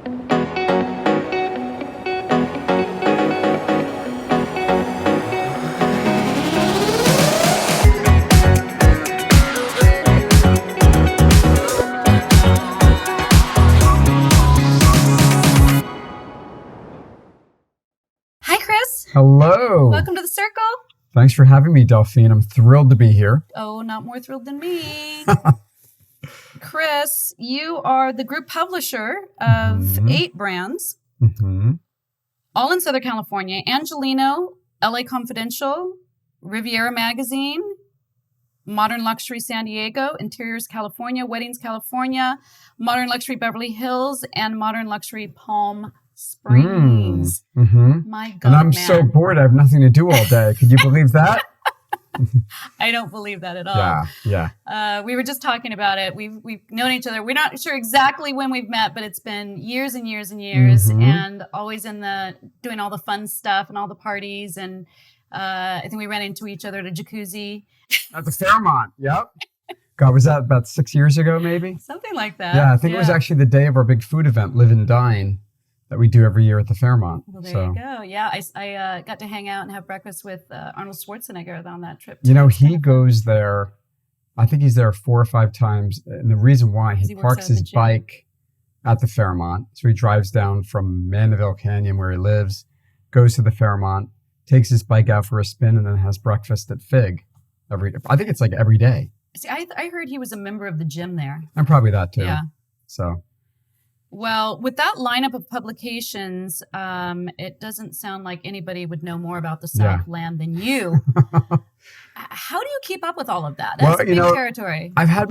Hi, Chris. Hello. Welcome to the circle. Thanks for having me, Delphine. I'm thrilled to be here. Oh, not more thrilled than me. Chris, you are the group publisher of 8 brands, all in Southern California: Angelino, LA Confidential, Riviera Magazine, Modern Luxury San Diego, Interiors California, Weddings California, Modern Luxury Beverly Hills, and Modern Luxury Palm Springs. My God, and I'm so bored. I have nothing to do all day. Could you believe that? I don't believe that at all. Yeah. We were just talking about it. We've known each other. We're not sure exactly when we've met, but it's been years and years and years, and always doing all the fun stuff and all the parties. And I think we ran into each other at a jacuzzi at the Fairmont. Yep. God, was that about 6 years ago, maybe? Something like that. Yeah, I think it was actually the day of our big food event, Live and Dine, that we do every year at the Fairmont. Well, there you go. Yeah, I got to hang out and have breakfast with Arnold Schwarzenegger on that trip. You know, he goes there, I think he's there 4 or 5 times. And the reason why, he parks his bike at the Fairmont. So he drives down from Mandeville Canyon, where he lives, goes to the Fairmont, takes his bike out for a spin, and then has breakfast at Fig. I think it's like every day. See, I heard he was a member of the gym there. And probably that too. Yeah. So. Well, with that lineup of publications, it doesn't sound like anybody would know more about the Southland than you. How do you keep up with all of that? That's a big territory. I've had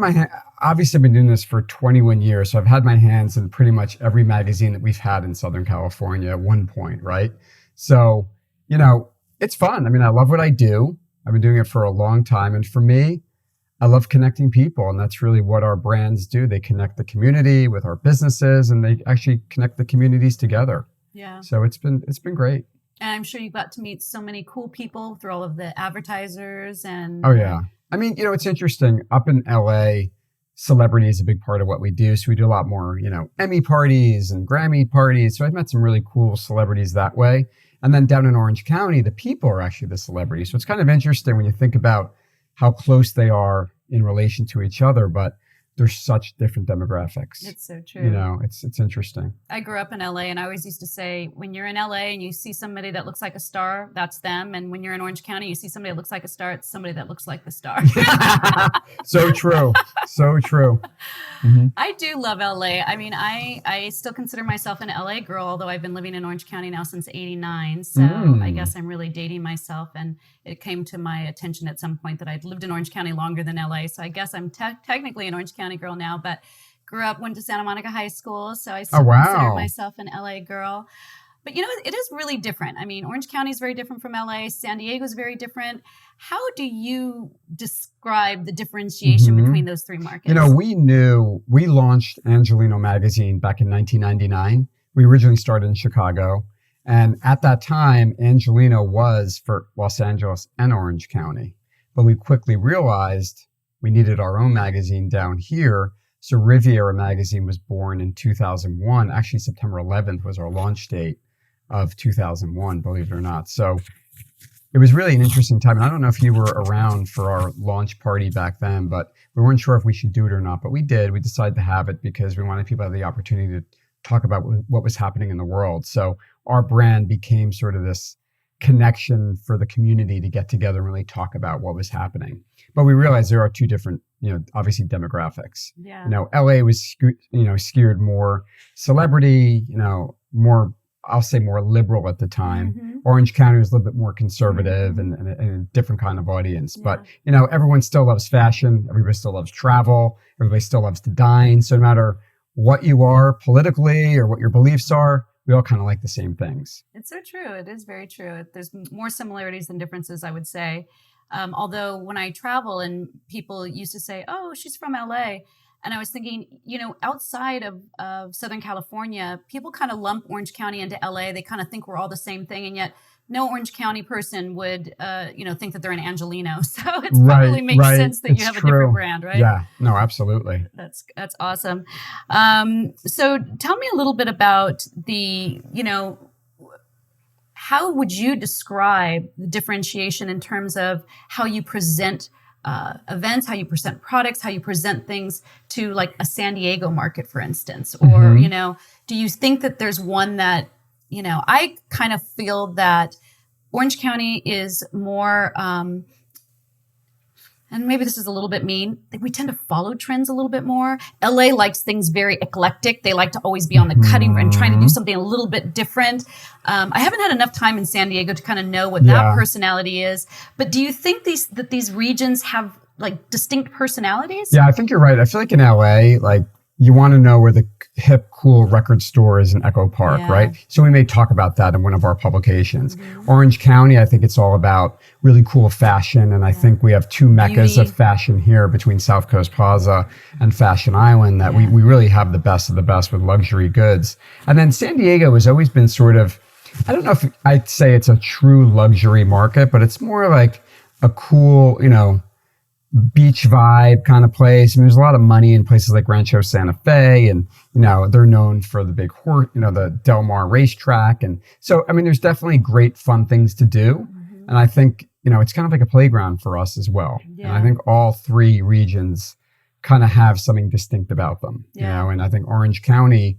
obviously I've been doing this for 21 years, so I've had my hands in pretty much every magazine that we've had in Southern California at one point, right? So, it's fun. I mean, I love what I do. I've been doing it for a long time. And for me, I love connecting people, and that's really what our brands do. They connect the community with our businesses, and they actually connect the communities together. Yeah. So it's been great. And I'm sure you got to meet so many cool people through all of the advertisers and. Oh yeah. I mean, it's interesting. Up in LA, celebrity is a big part of what we do. So we do a lot more, Emmy parties and Grammy parties. So I've met some really cool celebrities that way. And then down in Orange County, the people are actually the celebrities. So it's kind of interesting when you think about how close they are in relation to each other, but they're such different demographics. It's so true. It's interesting. I grew up in LA, and I always used to say, when you're in LA and you see somebody that looks like a star, that's them. And when you're in Orange County, you see somebody that looks like a star, it's somebody that looks like the star. So true. So true. I do love LA. I mean, I still consider myself an LA girl, although I've been living in Orange County now since '89. So I guess I'm really dating myself. And it came to my attention at some point that I'd lived in Orange County longer than LA. So I guess I'm technically an Orange County girl now, but went to Santa Monica High School. So I still consider myself an LA girl. But it is really different. I mean, Orange County is very different from LA. San Diego is very different. How do you describe the differentiation between those 3 markets? We launched Angelino magazine back in 1999. We originally started in Chicago. And at that time, Angelino was for Los Angeles and Orange County. But we quickly realized we needed our own magazine down here. So Riviera magazine was born in 2001. Actually, September 11th was our launch date of 2001, believe it or not. So it was really an interesting time. And I don't know if you were around for our launch party back then, but we weren't sure if we should do it or not. But we did. We decided to have it because we wanted people to have the opportunity to talk about what was happening in the world. So our brand became sort of this connection for the community to get together and really talk about what was happening. But we realized there are 2 different, obviously demographics. Yeah. LA was, skewed more celebrity, more, I'll say more liberal at the time. Orange County was a little bit more conservative and a different kind of audience. Yeah. But, everyone still loves fashion. Everybody still loves travel. Everybody still loves to dine. So no matter what you are politically or what your beliefs are, we all kind of like the same things. It's so true. It is very true. There's more similarities than differences, I would say. Although when I travel and people used to say, oh, she's from LA. And I was thinking, outside of Southern California, people kind of lump Orange County into LA. They kind of think we're all the same thing. And yet no Orange County person would, think that they're an Angelino. So it probably Right, makes right. sense that It's you have a true. different brand, right? Yeah, no, absolutely. That's awesome. So tell me a little bit about how would you describe the differentiation in terms of how you present events, how you present products, how you present things to like a San Diego market, for instance? Or, do you think that there's one that, I kind of feel that Orange County is more, and maybe this is a little bit mean, we tend to follow trends a little bit more. LA likes things very eclectic. They like to always be on the cutting and trying to do something a little bit different. I haven't had enough time in San Diego to kind of know what that personality is. But do you think these regions have like distinct personalities? Yeah, I think you're right. I feel like in LA, like you want to know where the hip, cool record store is in Echo Park, right? So we may talk about that in one of our publications. Orange County, I think it's all about really cool fashion. And I think we have two meccas of fashion here between South Coast Plaza and Fashion Island that we really have the best of the best with luxury goods. And then San Diego has always been sort of, I don't know if I'd say it's a true luxury market, but it's more like a cool, beach vibe kind of place. I mean, there's a lot of money in places like Rancho Santa Fe, and they're known for the big horse, the Del Mar racetrack, and so I mean, there's definitely great fun things to do, and I think it's kind of like a playground for us as well. And I think all three regions kind of have something distinct about them, and I think Orange County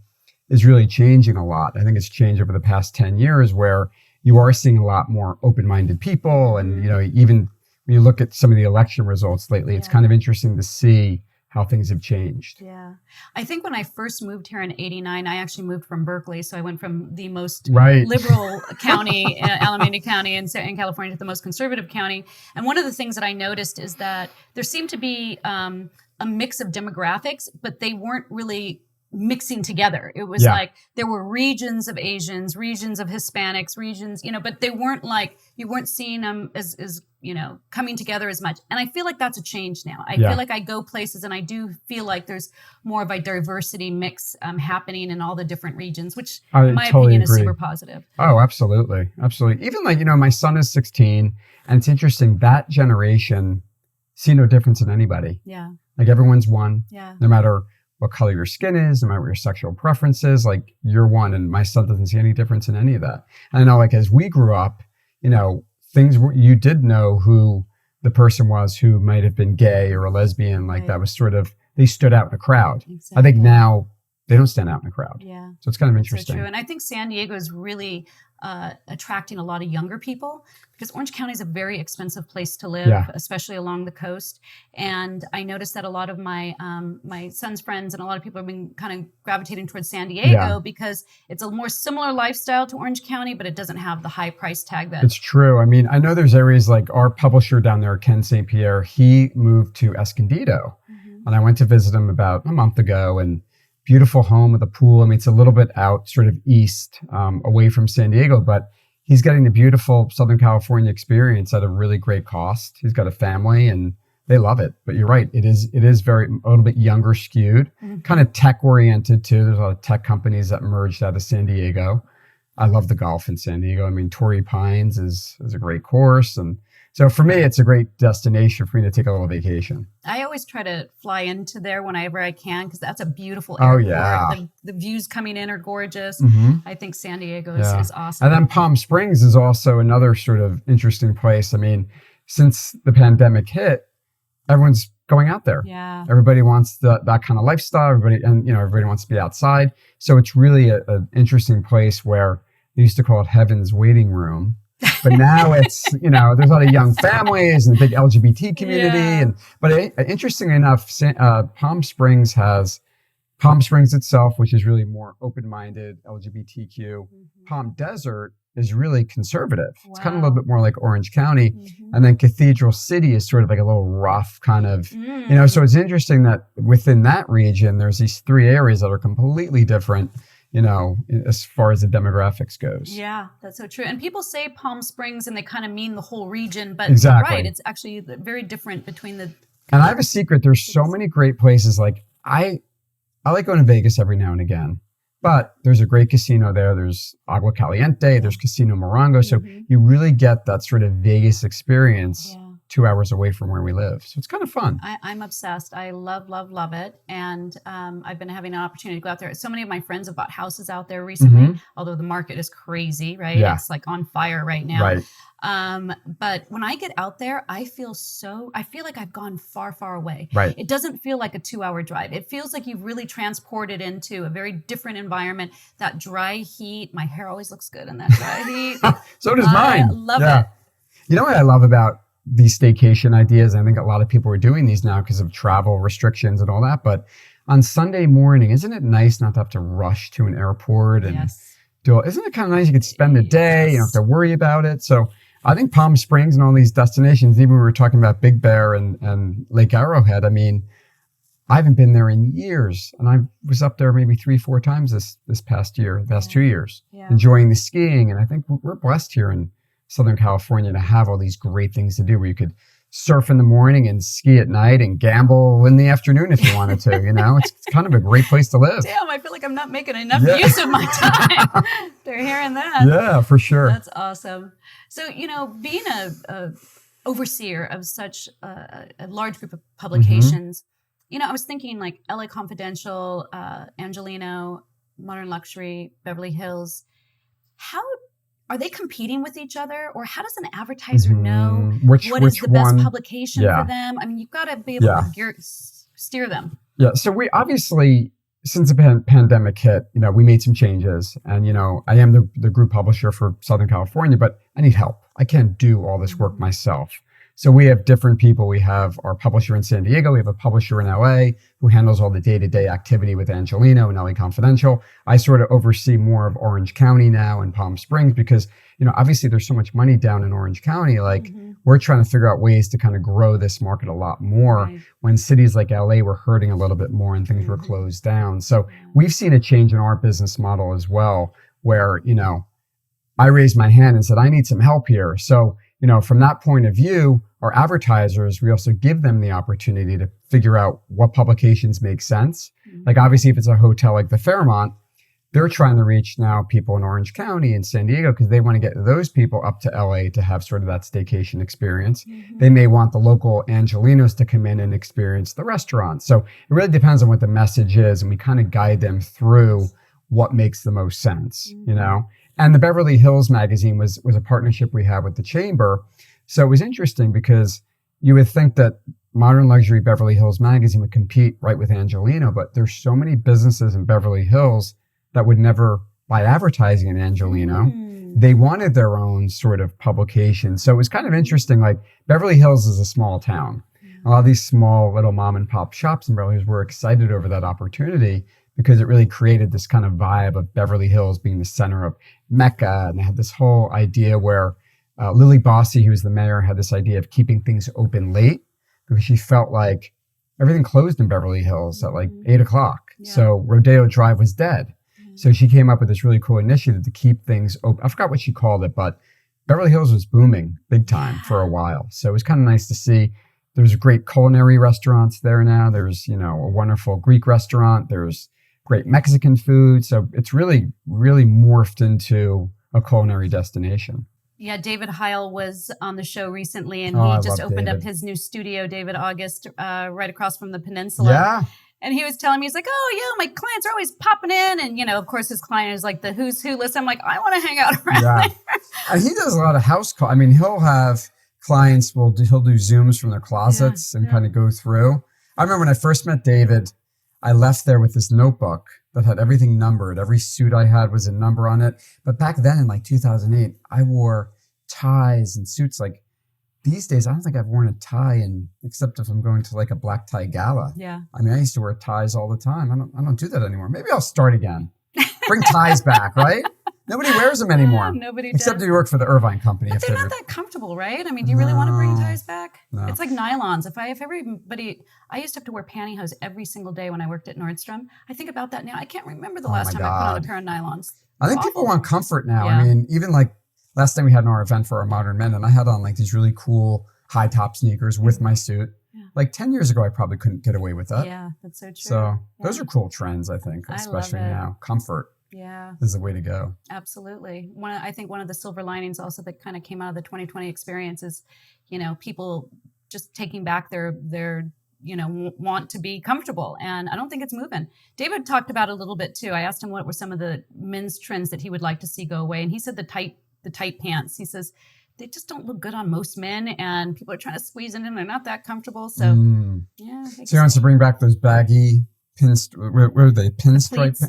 is really changing a lot. I think it's changed over the past 10 years, where you are seeing a lot more open-minded people, and even when you look at some of the election results lately, it's kind of interesting to see how things have changed. Yeah. I think when I first moved here in 89, I actually moved from Berkeley. So I went from the most liberal county, Alameda County in California, to the most conservative county. And one of the things that I noticed is that there seemed to be a mix of demographics, but they weren't really mixing together. It was like there were regions of Asians, regions of Hispanics, regions, but they weren't like, you weren't seeing them as coming together as much. And I feel like that's a change now. I feel like I go places and I do feel like there's more of a diversity mix happening in all the different regions, which in my opinion is super positive. Oh, absolutely. Absolutely. Even like, my son is 16, and it's interesting, that generation see no difference in anybody. Yeah. Like everyone's one. Yeah. No matter what color your skin is, no matter what your sexual preference is, like you're one. And my son doesn't see any difference in any of that. And I know, like, as we grew up, things were, you did know who the person was who might have been gay or a lesbian. Like that was sort of, they stood out in a crowd. Exactly. I think now they don't stand out in a crowd. Yeah. So it's kind of interesting. So true. And I think San Diego is really attracting a lot of younger people, because Orange County is a very expensive place to live, especially along the coast. And I noticed that a lot of my my son's friends and a lot of people have been kind of gravitating towards San Diego because it's a more similar lifestyle to Orange County, but it doesn't have the high price tag that. It's true. I mean, I know there's areas like our publisher down there, Ken St. Pierre, he moved to Escondido. And I went to visit him about a month ago, and beautiful home with a pool. I mean, it's a little bit out sort of east, away from San Diego, but he's getting the beautiful Southern California experience at a really great cost. He's got a family and they love it. But you're right. It is very, a little bit younger skewed, kind of tech oriented too. There's a lot of tech companies that merged out of San Diego. I love the golf in San Diego. I mean, Torrey Pines is a great course. And so for me, it's a great destination for me to take a little vacation. I always try to fly into there whenever I can, because that's a beautiful airport. Oh, yeah. The views coming in are gorgeous. I think San Diego is awesome. And then Palm Springs is also another sort of interesting place. I mean, since the pandemic hit, everyone's going out there. Yeah. Everybody wants that kind of lifestyle. Everybody wants to be outside. So it's really an interesting place where they used to call it Heaven's Waiting Room. But now it's, there's a lot of young families and a big LGBT community. But interestingly enough, Palm Springs has Palm Springs itself, which is really more open-minded, LGBTQ. Palm Desert is really conservative. Wow. It's kind of a little bit more like Orange County. And then Cathedral City is sort of like a little rough kind of, so it's interesting that within that region, there's these three areas that are completely different, as far as the demographics goes. Yeah, that's so true. And people say Palm Springs and they kind of mean the whole region, but exactly. You're right, it's actually very different between the... And I have a secret. There's so many great places. Like I like going to Vegas every now and again, But there's a great casino there. There's Agua Caliente, there's Casino Morongo. So you really get that sort of Vegas experience 2 hours away from where we live. So it's kind of fun. I'm obsessed. I love, love, love it. And I've been having an opportunity to go out there. So many of my friends have bought houses out there recently, although the market is crazy, right? Yeah. It's like on fire right now. Right. But when I get out there, I feel like I've gone far, far away. Right. It doesn't feel like a 2-hour drive. It feels like you've really transported into a very different environment. That dry heat, my hair always looks good in that dry heat. So does mine. I love it. You know what I love about these staycation ideas? I think a lot of people are doing these now because of travel restrictions and all that. But on Sunday morning, isn't it nice not to have to rush to an airport and isn't it kind of nice? You could spend the day, you don't have to worry about it. So I think Palm Springs and all these destinations, even we were talking about Big Bear and Lake Arrowhead. I mean, I haven't been there in years, and I was up there maybe 3-4 times this past 2 years, enjoying the skiing. And I think we're blessed here in Southern California to have all these great things to do where you could surf in the morning and ski at night and gamble in the afternoon if you wanted to. It's kind of a great place to live. Damn, I feel like I'm not making enough use of my time. They're hearing that. Yeah, for sure. That's awesome. So, being a overseer of such a large group of publications, I was thinking like LA Confidential, Angelino, Modern Luxury, Beverly Hills. How are they competing with each other, or how does an advertiser know what is the best publication for them? I mean, you've got to be able to steer them. Yeah. So we obviously, since the pandemic hit, we made some changes, and I am the group publisher for Southern California, but I need help. I can't do all this work myself. So we have different people. We have our publisher in San Diego. We have a publisher in LA who handles all the day-to-day activity with Angelino and LA Confidential. I sort of oversee more of Orange County now and Palm Springs because, obviously there's so much money down in Orange County. Like we're trying to figure out ways to kind of grow this market a lot more when cities like LA were hurting a little bit more and things were closed down. So we've seen a change in our business model as well, where, I raised my hand and said, I need some help here. So, from that point of view, our advertisers, we also give them the opportunity to figure out what publications make sense. Like obviously if it's a hotel like the Fairmont, they're trying to reach now people in Orange County and San Diego because they want to get those people up to LA to have sort of that staycation experience. They may want the local Angelinos to come in and experience the restaurant. So it really depends on what the message is, and we kind of guide them through what makes the most sense, And the Beverly Hills magazine was a partnership we had with the Chamber. So it was interesting because you would think that Modern Luxury Beverly Hills magazine would compete right with Angelino, but there's so many businesses in Beverly Hills that would never buy advertising in Angelino. They wanted their own sort of publication. So it was kind of interesting. Like Beverly Hills is a small town. A lot of these small little mom and pop shops in Beverly Hills were excited over that opportunity because it really created this kind of vibe of Beverly Hills being the center of Mecca. And they had this whole idea where Lily Bossy, who was the mayor, had this idea of keeping things open late because she felt like everything closed in Beverly Hills at like 8 o'clock. So Rodeo Drive was dead. So she came up with this really cool initiative to keep things open. I forgot what she called it, but Beverly Hills was booming big time for a while. So it was kind of nice to see. There's great culinary restaurants there now. There's, a wonderful Greek restaurant. There's great Mexican food. So it's really, really morphed into a culinary destination. Yeah, David Heil was on the show recently, and he just opened up his new studio, David August, right across from the peninsula. Yeah. And he was telling me, he's like, my clients are always popping in. And, of course, his client is like the who's who list. I'm like, I want to hang out around there. And he does a lot of house calls. I mean, he'll have clients, he'll do Zooms from their closets and kind of go through. I remember when I first met David, I left there with this notebook that had everything numbered. Every suit I had was a number on it. But back then in like 2008, I wore ties and suits. Like these days, I don't think I've worn a tie except if I'm going to like a black tie gala. Yeah. I mean, I used to wear ties all the time. I don't do that anymore. Maybe I'll start again. Bring ties back, right? Nobody wears them anymore. Nobody does. Except if you work for the Irvine Company. But they're not that comfortable, right? I mean, do you really want to bring ties back? No. It's like nylons. If everybody, I used to have to wear pantyhose every single day when I worked at Nordstrom. I think about that now. I can't remember the last time I put on a pair of nylons. I think people want comfort now. Yeah. I mean, even like last time we had our event for our Modern Men, and I had on like these really cool high top sneakers with my suit. Yeah. Like 10 years ago, I probably couldn't get away with that. Yeah, that's so true. So those are cool trends, I think, especially now. Comfort. is the way to go. Absolutely. I think one of the silver linings also that kind of came out of the 2020 experience is, people just taking back their want to be comfortable. And I don't think it's moving. David talked about it a little bit too. I asked him what were some of the men's trends that he would like to see go away. And he said the tight pants. He says, they just don't look good on most men, and people are trying to squeeze in and they're not that comfortable. So, So he wants to bring back those baggy where are they? Pinstripe?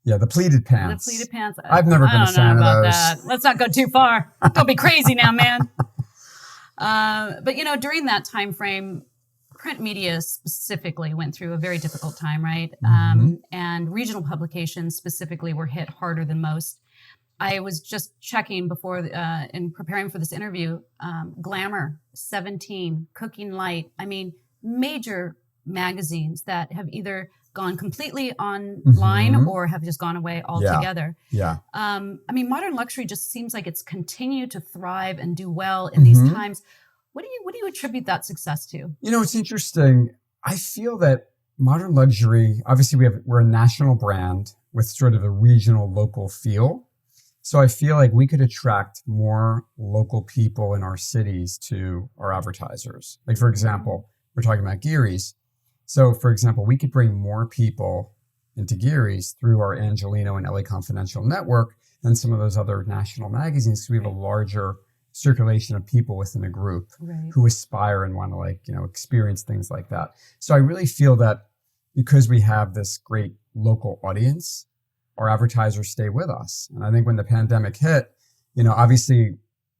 The pleated pants. The pleated pants. I've never been a fan of those. That. Let's not go too far. Don't be crazy now, man. But during that time frame, print media specifically went through a very difficult time, right? And regional publications specifically were hit harder than most. I was just checking before in preparing for this interview, Glamour, 17, Cooking Light. I mean, major magazines that have either gone completely online or have just gone away altogether. I mean, modern luxury just seems like it's continued to thrive and do well in these times. What do you attribute that success to? It's interesting. I feel that modern luxury, obviously we're a national brand with sort of a regional local feel. So I feel like we could attract more local people in our cities to our advertisers. Like, for example, we're talking about Geary's. So, for example, we could bring more people into Geary's through our Angelino and LA Confidential network than some of those other national magazines, because we have a larger circulation of people within a group who aspire and want to experience things like that. So I really feel that because we have this great local audience, our advertisers stay with us. And I think when the pandemic hit, obviously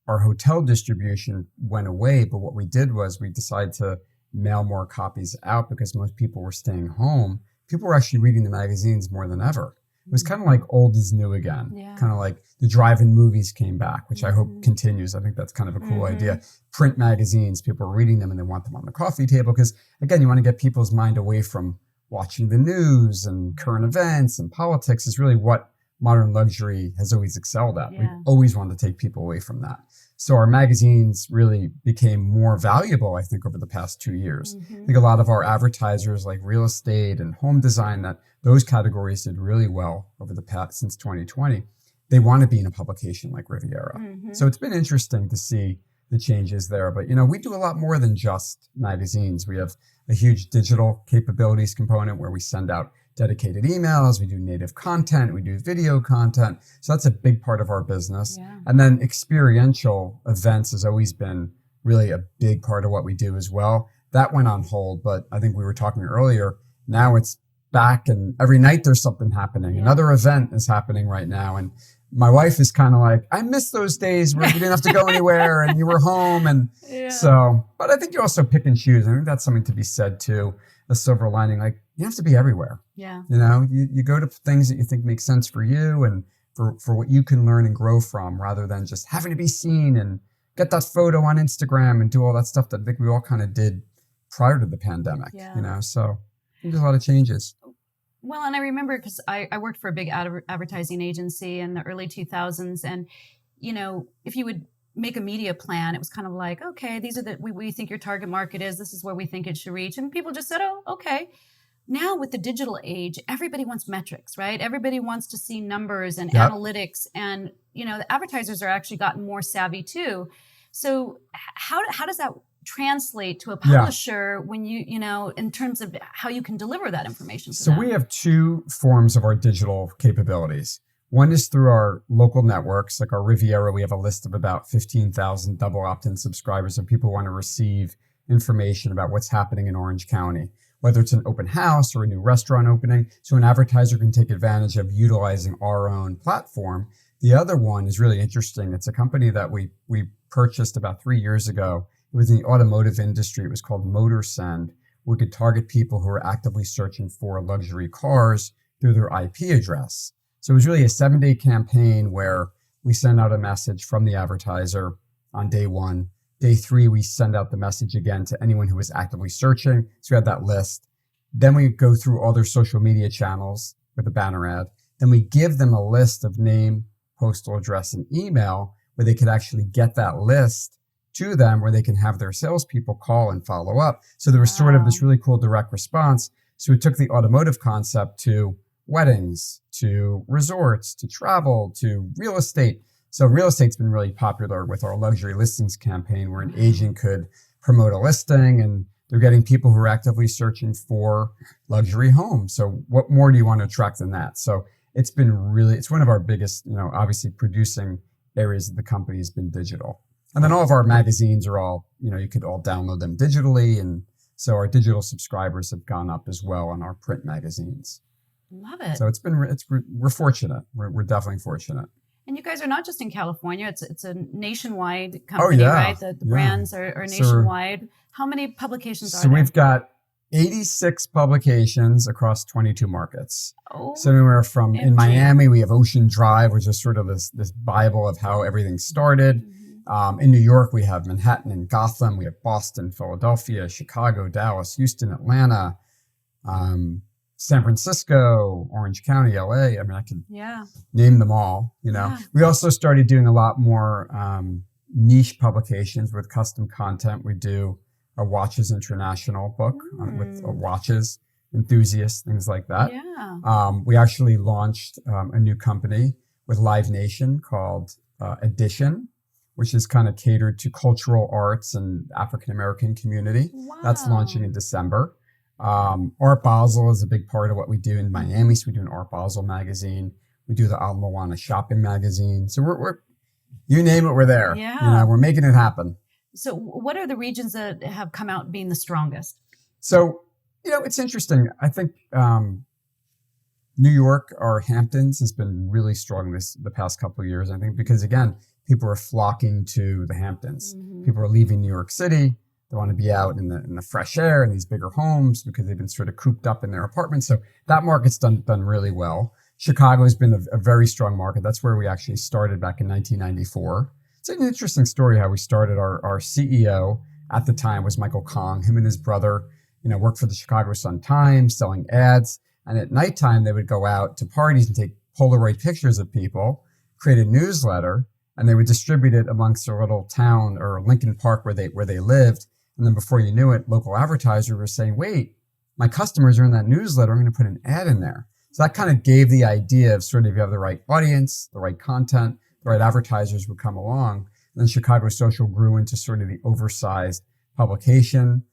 our hotel distribution went away, but what we did was we decided to mail more copies out because most people were staying home. People were actually reading the magazines more than ever. It was kind of like old is new again. Kind of like the drive-in movies came back, which I hope continues. I think that's kind of a cool idea. Print magazines, people are reading them and they want them on the coffee table because, again, you want to get people's mind away from watching the news and current events and politics is really what modern luxury has always excelled at. We've always wanted to take people away from that. So our magazines really became more valuable, I think, over the past 2 years. I think a lot of our advertisers like real estate and home design, that those categories did really well over the past since 2020. They want to be in a publication like Riviera. So it's been interesting to see the changes there. But, we do a lot more than just magazines. We have a huge digital capabilities component where we send out dedicated emails, we do native content, we do video content. So that's a big part of our business. And then experiential events has always been really a big part of what we do as well. That went on hold, but I think we were talking earlier, now it's back and every night there's something happening. Another event is happening right now. And my wife is kind of like, I miss those days where you didn't have to go anywhere and you were home. And so, but I think you also pick and choose. I think that's something to be said too, a silver lining. Like, you have to be everywhere. You go to things that you think make sense for you and for what you can learn and grow from, rather than just having to be seen and get that photo on Instagram and do all that stuff that I think we all kind of did prior to the pandemic, so I think there's a lot of changes. Well, and I remember because I worked for a big advertising agency in the early 2000s. And, if you would make a media plan, it was kind of like, okay, these are we think your target market is, this is where we think it should reach. And people just said, oh, okay. Now with the digital age, everybody wants metrics, right? Everybody wants to see numbers and analytics. And, the advertisers are actually gotten more savvy too. So how does that translate to a publisher when in terms of how you can deliver that information to them? We have two forms of our digital capabilities. One is through our local networks, like our Riviera. We have a list of about 15,000 double opt-in subscribers of people who want to receive information about what's happening in Orange County, whether it's an open house or a new restaurant opening. So an advertiser can take advantage of utilizing our own platform. The other one is really interesting. It's a company that we purchased about 3 years ago. It was in the automotive industry. It was called MotorSend. We could target people who are actively searching for luxury cars through their IP address. So it was really a 7-day campaign where we send out a message from the advertiser on day 1. Day 3, we send out the message again to anyone who was actively searching. So we had that list. Then we go through all their social media channels with a banner ad. Then we give them a list of name, postal address, and email where they could actually get that list to them, where they can have their salespeople call and follow up. So there was sort of this really cool direct response. So we took the automotive concept to weddings to resorts to travel to real estate. So real estate's been really popular with our luxury listings campaign, where an agent could promote a listing, and they're getting people who are actively searching for luxury homes. So what more do you want to attract than that? So it's one of our biggest, obviously producing areas of the company has been digital. And then all of our magazines are all, you could all download them digitally. And so our digital subscribers have gone up as well on our print magazines. Love it. So we're fortunate. We're definitely fortunate. And you guys are not just in California. It's a nationwide company, right? The brands are nationwide. How many publications are there? So we've got 86 publications across 22 markets. Oh, so anywhere from, in Miami, we have Ocean Drive, which is sort of this Bible of how everything started. Mm-hmm. In New York, we have Manhattan and Gotham. We have Boston, Philadelphia, Chicago, Dallas, Houston, Atlanta, San Francisco, Orange County, LA. I mean, I can name them all, Yeah. We also started doing a lot more niche publications with custom content. We do a Watches International book with watches enthusiasts, things like that. Yeah. We actually launched a new company with Live Nation called Edition, which is kind of catered to cultural arts and African-American community. Wow. That's launching in December. Art Basel is a big part of what we do in Miami. So we do an Art Basel magazine. We do the Al Moana shopping magazine. So we're you name it, we're there. Yeah. We're making it happen. So what are the regions that have come out being the strongest? So, it's interesting. I think New York or Hamptons has been really strong the past couple of years. I think because, again, people are flocking to the Hamptons. Mm-hmm. People are leaving New York City. They want to be out in the fresh air in these bigger homes because they've been sort of cooped up in their apartments. So that market's done really well. Chicago has been a very strong market. That's where we actually started back in 1994. It's an interesting story how we started. Our CEO at the time was Michael Kong. Him and his brother, worked for the Chicago Sun-Times selling ads. And at nighttime, they would go out to parties and take Polaroid pictures of people, create a newsletter, and they would distribute it amongst their little town or Lincoln Park where they lived. And then before you knew it, local advertisers were saying, wait, my customers are in that newsletter. I'm going to put an ad in there. So that kind of gave the idea of sort of if you have the right audience, the right content, the right advertisers would come along. And then Chicago Social grew into sort of the oversized publication.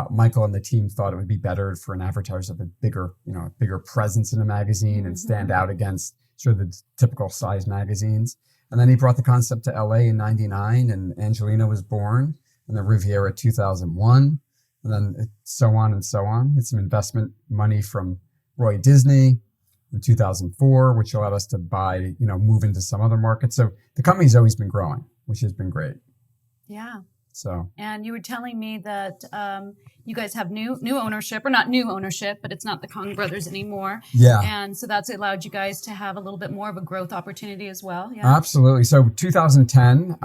Michael and the team thought it would be better for an advertiser to have a bigger presence in a magazine and stand out against sort of the typical size magazines. And then he brought the concept to LA in 99 and Angelina was born, and the Riviera 2001, and then so on and so on. It's some investment money from Roy Disney in 2004, which allowed us to buy, move into some other markets. So the company's always been growing, which has been great. Yeah. So. And you were telling me that you guys have new ownership, or not new ownership, but it's not the Kong brothers anymore. Yeah. And so that's allowed you guys to have a little bit more of a growth opportunity as well. Yeah. Absolutely. So 2010,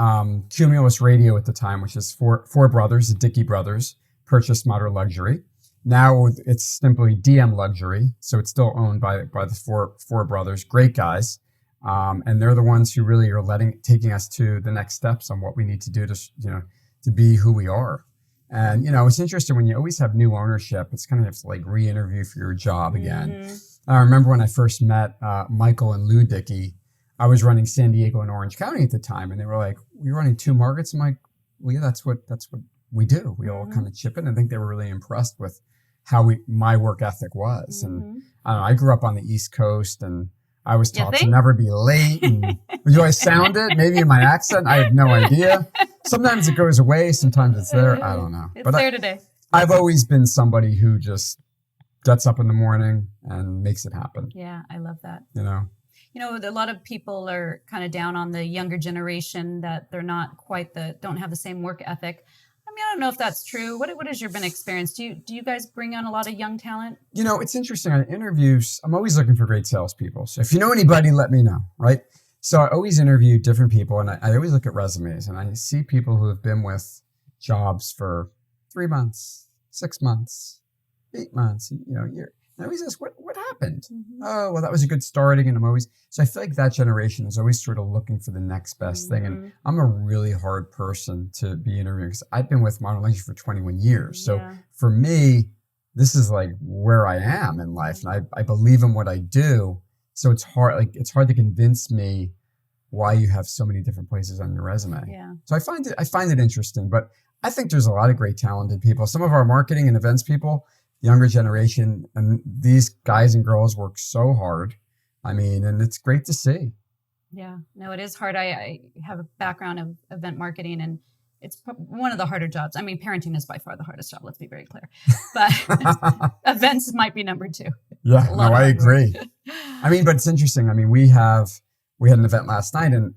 Cumulus Radio at the time, which is four brothers, the Dickey brothers, purchased Modern Luxury. Now it's simply DM Luxury. So it's still owned by the four brothers, great guys. And they're the ones who really are taking us to the next steps on what we need to do to be who we are. And, it's interesting when you always have new ownership, it's kind of have to like re-interview for your job again. Mm-hmm. I remember when I first met Michael and Lou Dickey, I was running San Diego and Orange County at the time. And they were like, we're running two markets. I'm like, well, yeah, that's what we do. We all kind of chip in. I think they were really impressed with how my work ethic was. Mm-hmm. And I don't know, I grew up on the East Coast and I was taught to never be late. And do I sound it? Maybe in my accent? I have no idea. Sometimes it goes away. Sometimes it's there. I don't know. It's there today. I've always been somebody who just gets up in the morning and makes it happen. Yeah, I love that. A lot of people are kind of down on the younger generation that they're not don't have the same work ethic. I mean, I don't know if that's true. What has your been experience? Do you guys bring on a lot of young talent? It's interesting. On interviews, I'm always looking for great salespeople. So if you know anybody, let me know, right? So I always interview different people, and I always look at resumes, and I see people who have been with jobs for 3 months, 6 months, 8 months, a year. And I always ask, what happened? Mm-hmm. Oh, well, that was a good starting. And so I feel like that generation is always sort of looking for the next best thing. And I'm a really hard person to be interviewing because I've been with Modern Luxury for 21 years. So for me, this is like where I am in life, and I believe in what I do. So it's hard to convince me why you have so many different places on your resume. Yeah. So I find it interesting, but I think there's a lot of great talented people. Some of our marketing and events people, younger generation, and these guys and girls work so hard. I mean, and it's great to see. Yeah, no, it is hard. I have a background of event marketing, and it's one of the harder jobs. I mean, parenting is by far the hardest job. Let's be very clear, but events might be number 2. Yeah, no, I agree. I mean, but it's interesting. I mean, we had an event last night, and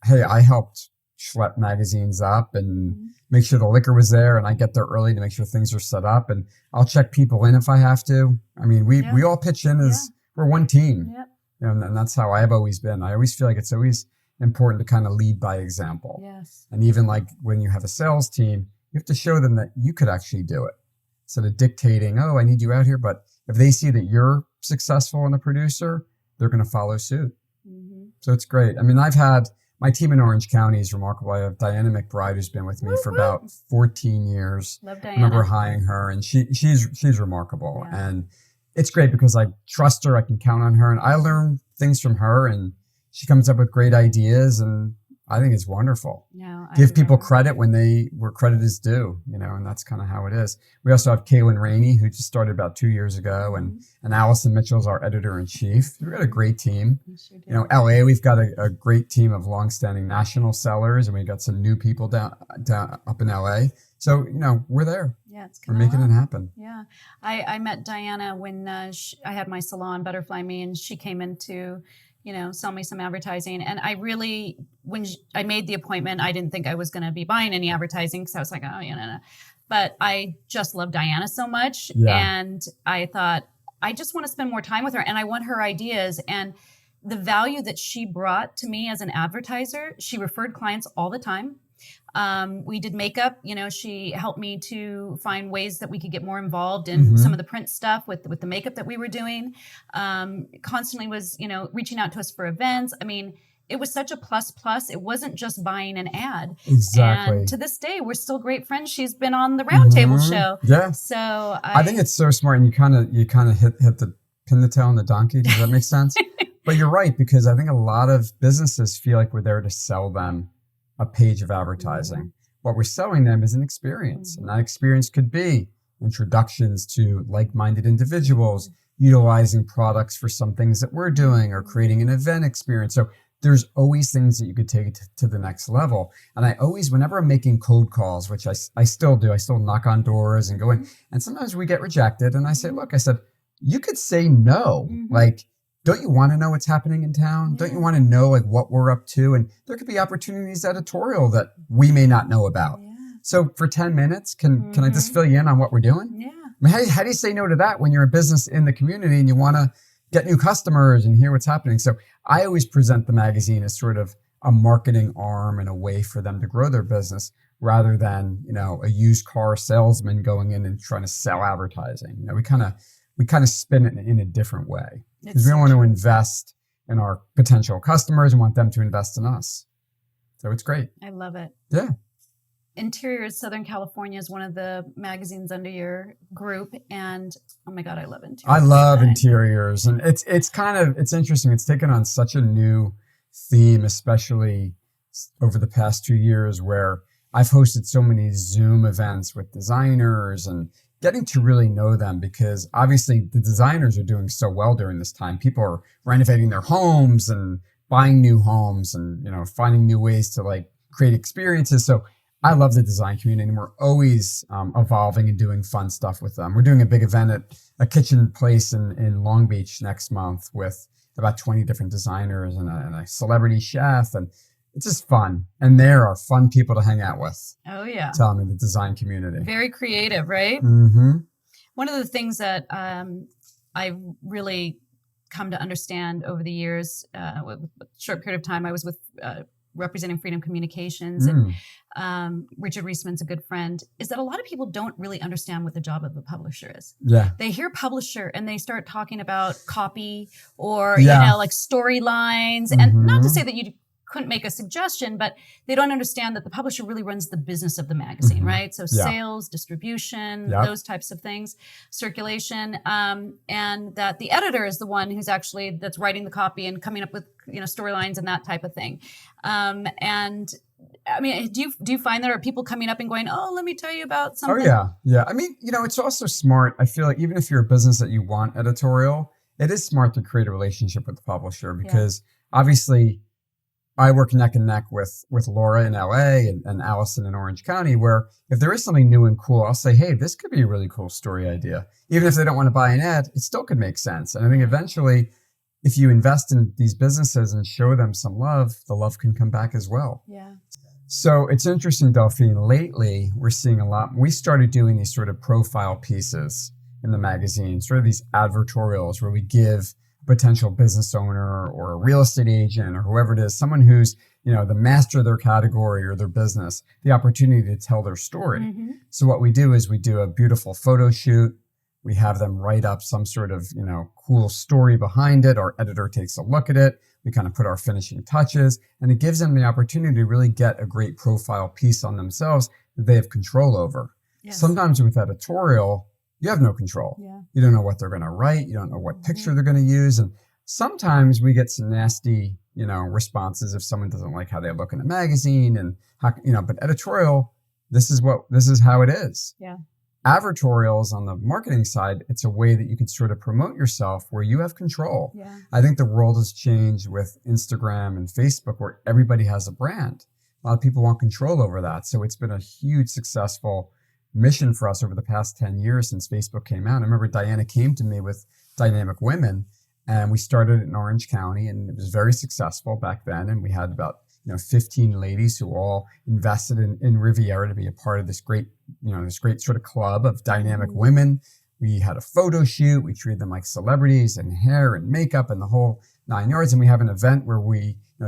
hey, I helped schlep magazines up and make sure the liquor was there, and I get there early to make sure things are set up, and I'll check people in if I have to. I mean, we all pitch in as we're one team. Yep. You know, and that's how I've always been. I always feel like it's always important to kind of lead by example. Yes. And even like when you have a sales team, you have to show them that you could actually do it. Instead of dictating, oh, I need you out here. But if they see that you're successful and a producer, they're going to follow suit. Mm-hmm. So it's great. I mean, my team in Orange County is remarkable. I have Diana McBride, who's been with me for about 14 years. Love Diana. I remember hiring her, and she's remarkable. Yeah. And it's great because I trust her. I can count on her, and I learn things from her, and she comes up with great ideas, and I think it's wonderful. Yeah, give people credit where credit is due, you know, and that's kind of how it is. We also have Kaylin Rainey, who just started about 2 years ago, and Allison Mitchell's our editor-in-chief. We've got a great team. Sure, you know, LA, we've got a great team of longstanding national sellers, and we've got some new people down up in LA. So, you know, we're there. Yeah, we're making it happen. Yeah. I met Diana when I had my salon, Butterfly Me, and she came in to, you know, sell me some advertising. And I really, when I made the appointment, I didn't think I was going to be buying any advertising because I was like, oh, you know. But I just love Diana so much. Yeah. And I thought, I just want to spend more time with her, and I want her ideas. And the value that she brought to me as an advertiser, she referred clients all the time. We did makeup, you know, she helped me to find ways that we could get more involved in some of the print stuff with the makeup that we were doing. Constantly was, you know, reaching out to us for events. I mean, it was such a plus. It wasn't just buying an ad. Exactly. And to this day, we're still great friends. She's been on the Roundtable show. Yeah. So I think it's so smart, and you kind of pin the tail on the donkey. Does that make sense? But you're right, because I think a lot of businesses feel like we're there to sell them a page of advertising. What we're selling them is an experience, and that experience could be introductions to like-minded individuals, utilizing products for some things that we're doing, or creating an event experience. So there's always things that you could take to the next level. And I always, whenever I'm making cold calls, which I still do, I still knock on doors and go in, and sometimes we get rejected. And I say, look, I said, you could say no. Like, don't you want to know what's happening in town? Don't you want to know like what we're up to? And there could be opportunities editorial that we may not know about. Yeah. So for 10 minutes, can I just fill you in on what we're doing? Yeah. I mean, how do you say no to that when you're a business in the community and you want to get new customers and hear what's happening? So I always present the magazine as sort of a marketing arm and a way for them to grow their business, rather than, you know, a used car salesman going in and trying to sell advertising. You know, we kind of spin it in a different way, because we don't want to invest in our potential customers and want them to invest in us. So it's great. I love it. Yeah. Interiors Southern California is one of the magazines under your group, and oh my God, I love Interiors. I love Interiors, and it's interesting. It's taken on such a new theme, especially over the past 2 years, where I've hosted so many Zoom events with designers and getting to really know them, because obviously the designers are doing so well during this time. People are renovating their homes and buying new homes, and, you know, finding new ways to like create experiences. So I love the design community, and we're always evolving and doing fun stuff with them. We're doing a big event at a kitchen place in Long Beach next month with about 20 different designers and a celebrity chef, and it's just fun. And there are fun people to hang out with. Oh, yeah. Tell me, the design community. Very creative, right? One of the things that I really come to understand over the years, with a short period of time, I was with representing Freedom Communications, and Richard Reisman's a good friend, is that a lot of people don't really understand what the job of a publisher is. Yeah. They hear publisher and they start talking about copy or, you know, like storylines. And not to say that you couldn't make a suggestion, but they don't understand that the publisher really runs the business of the magazine, right? So sales, distribution, those types of things, circulation, and that the editor is the one who's actually that's writing the copy and coming up with storylines and that type of thing. And I mean, do you find there are people coming up and going, "Oh, let me tell you about something"? Oh yeah. I mean, it's also smart. I feel like even if you're a business that you want editorial, it is smart to create a relationship with the publisher because obviously I work neck and neck with Laura in LA and Allison in Orange County, where if there is something new and cool, I'll say, hey, this could be a really cool story idea. Even if they don't want to buy an ad, it still could make sense. And I think eventually, if you invest in these businesses and show them some love, the love can come back as well. Yeah. So it's interesting, Delphine. Lately, we're seeing a lot. We started doing these sort of profile pieces in the magazine, sort of these advertorials where we give potential business owner or a real estate agent or whoever it is, someone who's, the master of their category or their business, the opportunity to tell their story. Mm-hmm. So what we do is we do a beautiful photo shoot. We have them write up some sort of, cool story behind it. Our editor takes a look at it. We kind of put our finishing touches, and it gives them the opportunity to really get a great profile piece on themselves that they have control over. Yes. Sometimes with editorial, you have no control. Yeah. You don't know what they're going to write. You don't know what picture they're going to use. And sometimes we get some nasty, responses if someone doesn't like how they look in a magazine and how, but editorial, this is how it is. Yeah. Advertorials on the marketing side, it's a way that you can sort of promote yourself where you have control. Yeah. I think the world has changed with Instagram and Facebook where everybody has a brand. A lot of people want control over that. So it's been a huge successful mission for us over the past 10 years since Facebook came out. I remember Diana came to me with Dynamic Women, and we started in Orange County, and it was very successful back then. And we had about 15 ladies who all invested in Riviera to be a part of this great sort of club of dynamic women. We had a photo shoot. We treated them like celebrities and hair and makeup and the whole 9 yards. And we have an event where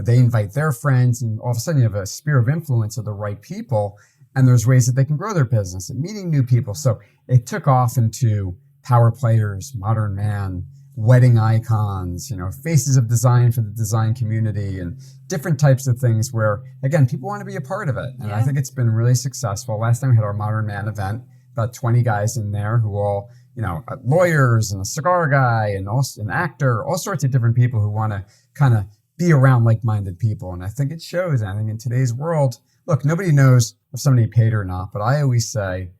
they invite their friends, and all of a sudden you have a sphere of influence of the right people. And there's ways that they can grow their business and meeting new people. So it took off into power players, modern man, wedding icons, faces of design for the design community and different types of things where, again, people want to be a part of it. And I think it's been really successful. Last time we had our modern man event, about 20 guys in there who all, lawyers and a cigar guy and also an actor, all sorts of different people who want to kind of be around like-minded people. And I think it shows. I think in today's world, look, nobody knows if somebody paid or not, but I always say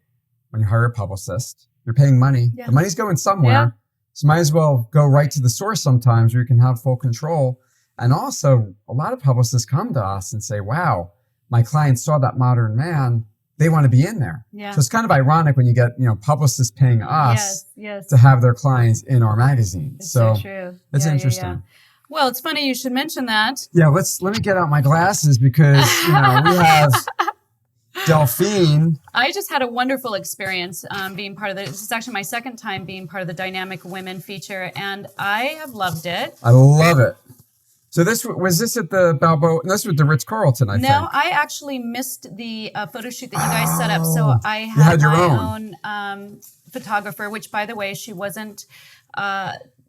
when you hire a publicist, you're paying money. Yeah. The money's going somewhere. Yeah. So might as well go right to the source sometimes where you can have full control. And also, a lot of publicists come to us and say, wow, my client saw that modern man. They want to be in there. Yeah. So it's kind of ironic when you get, publicists paying us to have their clients in our magazine. It's so true. It's interesting. Yeah. Well, it's funny you should mention that. Yeah, let me get out my glasses because, we have Delphine. I just had a wonderful experience being part of this is actually my second time being part of the Dynamic Women feature, and I have loved it. I love it. So this at the Balboa? This was the Ritz-Carlton, I think. No, I actually missed the photo shoot that you guys set up. So I had my own photographer, which, by the way, she wasn't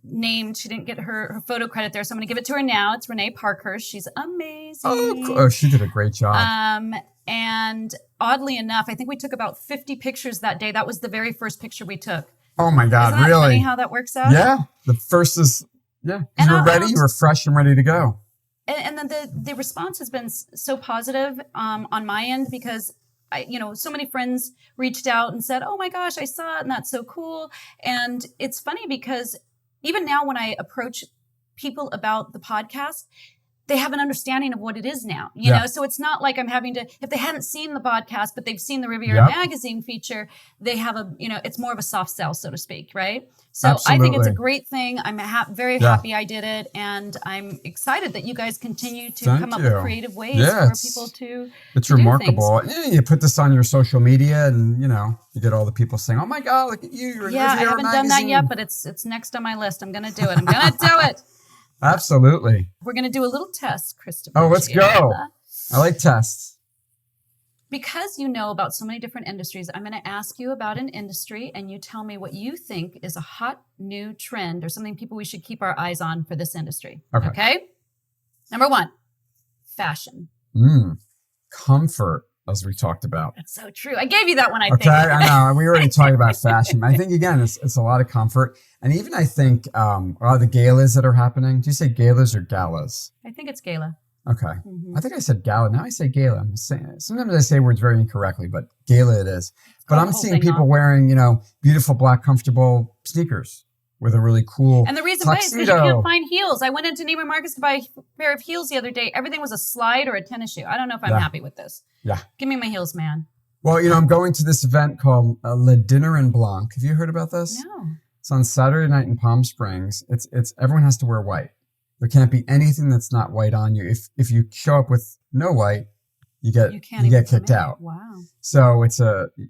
named. She didn't get her photo credit there. So I'm going to give it to her now. It's Renee Parkhurst. She's amazing. Oh, she did a great job. And oddly enough, I think we took about 50 pictures that day. That was the very first picture we took. Oh my God, Isn't that really? Funny how that works out? Yeah. The first is, you were ready. You were fresh and ready to go. And then the response has been so positive on my end because so many friends reached out and said, oh my gosh, I saw it and that's so cool. And it's funny because even now when I approach people about the podcast, they have an understanding of what it is now, you know? So it's not like I'm having to, if they hadn't seen the podcast, but they've seen the Riviera magazine feature, they have it's more of a soft sell, so to speak, right? So absolutely. I think it's a great thing. I'm very happy I did it. And I'm excited that you guys continue to come up with creative ways for people to It's remarkable. You put this on your social media and, you get all the people saying, oh my God, look at you. You're in Riviera I haven't done that yet, but it's next on my list. I'm going to do it. I'm going to do it. Absolutely. We're going to do a little test, Christopher. Oh, let's go. I like tests. Because you know about so many different industries, I'm going to ask you about an industry and you tell me what you think is a hot new trend or something we should keep our eyes on for this industry. Okay? Number 1, fashion. Comfort, as we talked about. That's so true. I gave you that one, I think. Okay, I know. We already talked about fashion. I think, again, it's a lot of comfort. And even I think a lot of the galas that are happening. Do you say galas or galas? I think it's gala. Okay. I think I said gala. Now I say gala. Sometimes I say words very incorrectly, but gala it is. But I'm seeing people wearing, beautiful black comfortable sneakers with a really cool And the reason why is because tuxedo. you can't find heels. I went into Neiman Marcus to buy a pair of heels the other day. Everything was a slide or a tennis shoe. I don't know if I'm happy with this. Yeah. Give me my heels, man. Well, I'm going to this event called Le Dinner en Blanc. Have you heard about this? No. It's on Saturday night in Palm Springs. It's everyone has to wear white. There can't be anything that's not white on you. If you show up with no white, you get kicked out. Wow. So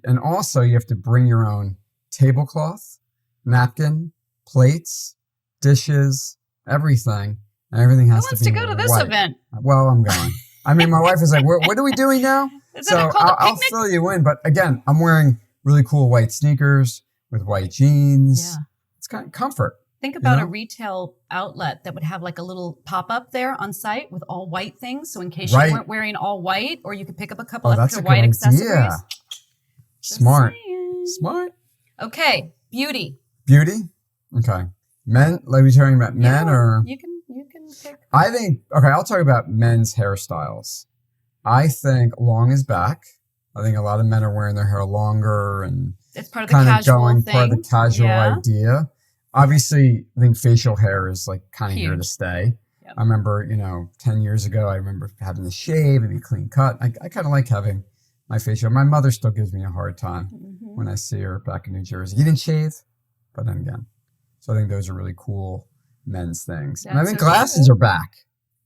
and also you have to bring your own tablecloth, napkin, plates, dishes, everything, and everything has to be white. Who wants to go to this event? Well, I'm going. I mean, my wife is like, what are we doing now? So I'll fill you in. But again, I'm wearing really cool white sneakers with white jeans. Yeah. It's kind of comfort. Think about a retail outlet that would have like a little pop-up there on site with all white things. So in case you weren't wearing all white, or you could pick up a couple extra white accessories. Smart. Okay. Beauty. Okay. Men, like we talking about men or? You can pick. I think, I'll talk about men's hairstyles. I think long is back. I think a lot of men are wearing their hair longer and it's part of the casual thing. Part of the casual idea. Obviously, I think facial hair is like kind of here to stay. Yep. I remember, 10 years ago, I remember having to shave and be clean cut. I kind of like having my facial. My mother still gives me a hard time when I see her back in New Jersey. You didn't shave? But then again. So I think those are really cool men's things. And I think glasses are back.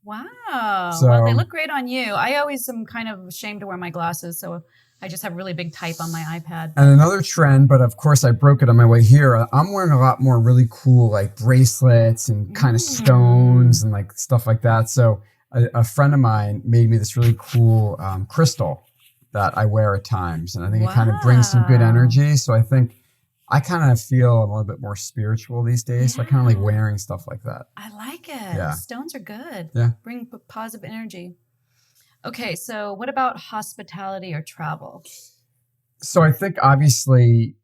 Wow. So, well, they look great on you. I always am kind of ashamed to wear my glasses, so I just have really big type on my iPad. And another trend, but of course I broke it on my way here. I'm wearing a lot more really cool like bracelets and kind of stones and like stuff like that. So a friend of mine made me this really cool crystal that I wear at times. And I think it kind of brings some good energy. So I think I kind of feel a little bit more spiritual these days. So I kind of like wearing stuff like that. I like it. Yeah. Stones are good. Yeah. Bring positive energy. Okay, so what about hospitality or travel? So I think obviously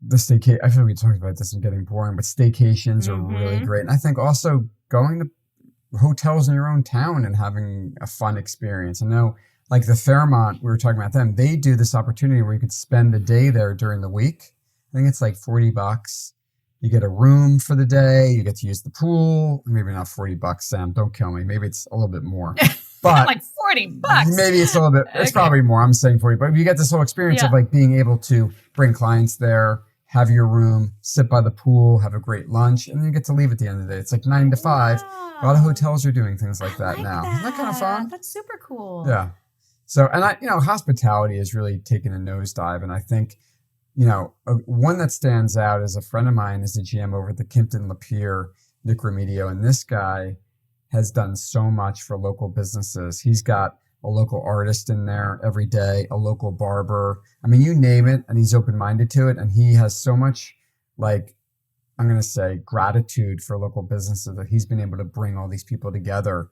the staycation, I feel like we talked about this and getting boring, but staycations are really great. And I think also going to hotels in your own town and having a fun experience. I know like the Fairmont, we were talking about them, they do this opportunity where you could spend a day there during the week. I think it's like $40. You get a room for the day. You get to use the pool. Maybe not $40, Sam. Don't kill me. Maybe it's a little bit more. But like $40. Maybe it's a little bit. It's probably more. I'm saying 40, but you get this whole experience of like being able to bring clients there, have your room, sit by the pool, have a great lunch, and then you get to leave at the end of the day. It's like 9 to 5. Wow. A lot of hotels are doing things like that now. Isn't that kind of fun? That's super cool. Yeah. So, and hospitality is really taking a nosedive, and I think. One that stands out is a friend of mine is the GM over at the Kimpton Lapeer, Nick Remedio, and this guy has done so much for local businesses. He's got a local artist in there every day, a local barber. I mean, you name it, and he's open-minded to it, and he has so much, like, I'm going to say, gratitude for local businesses that he's been able to bring all these people together,